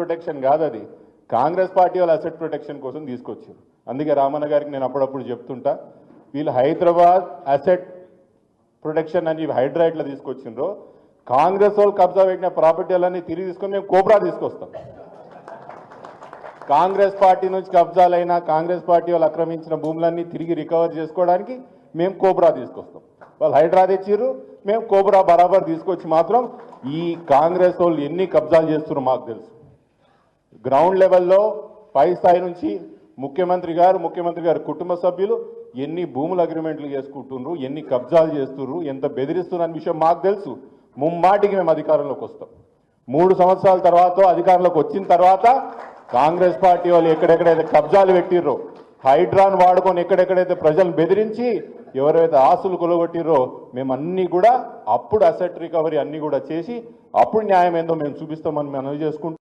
Protection కాదు, అది Congress party వాళ్ళు అసెట్ ప్రొటెక్షన్ కోసం తీసుకొచ్చారు. అందుకే రామన్న గారికి నేను అప్పుడప్పుడు చెప్తుంటా, వీళ్ళు హైదరాబాద్ అసెట్ ప్రొటెక్షన్ అని హైడ్రైట్లో తీసుకొచ్చిండ్రు. కాంగ్రెస్ వాళ్ళు కబ్జా పెట్టిన ప్రాపర్టీలన్నీ తిరిగి తీసుకొని మేము కోబ్రా తీసుకొస్తాం. కాంగ్రెస్ పార్టీ నుంచి కబ్జాలైనా కాంగ్రెస్ పార్టీ వాళ్ళు ఆక్రమించిన భూములన్నీ తిరిగి రికవర్ చేసుకోవడానికి మేము కోబ్రా తీసుకొస్తాం. వాళ్ళు హైడ్రా తెచ్చిర్రు, మేము కోబ్రా బరాబర్ తీసుకొచ్చి మాత్రం ఈ కాంగ్రెస్ వాళ్ళు ఎన్ని కబ్జాలు చేస్తున్నారో మాకు తెలుసు. గ్రౌండ్ లెవెల్లో పై స్థాయి నుంచి ముఖ్యమంత్రి గారు కుటుంబ సభ్యులు ఎన్ని భూముల అగ్రిమెంట్లు చేసుకుంటున్నారు, ఎన్ని కబ్జాలు చేస్తున్నారు, ఎంత బెదిరిస్తున్న విషయం మాకు తెలుసు. ముమ్మాటికి మేము అధికారంలోకి వస్తాం. 3 సంవత్సరాల తర్వాత అధికారంలోకి వచ్చిన తర్వాత కాంగ్రెస్ పార్టీ వాళ్ళు ఎక్కడెక్కడైతే కబ్జాలు పెట్టిర్రో, హైడ్రాన్ వాడుకొని ఎక్కడెక్కడైతే ప్రజలను బెదిరించి ఎవరైతే ఆస్తులు కొలగొట్టిర్రో మేము అన్నీ కూడా అప్పుడు అసెట్ రికవరీ అన్నీ కూడా చేసి అప్పుడు న్యాయం ఏందో మేము చూపిస్తామని మనం చేసుకుంటాం.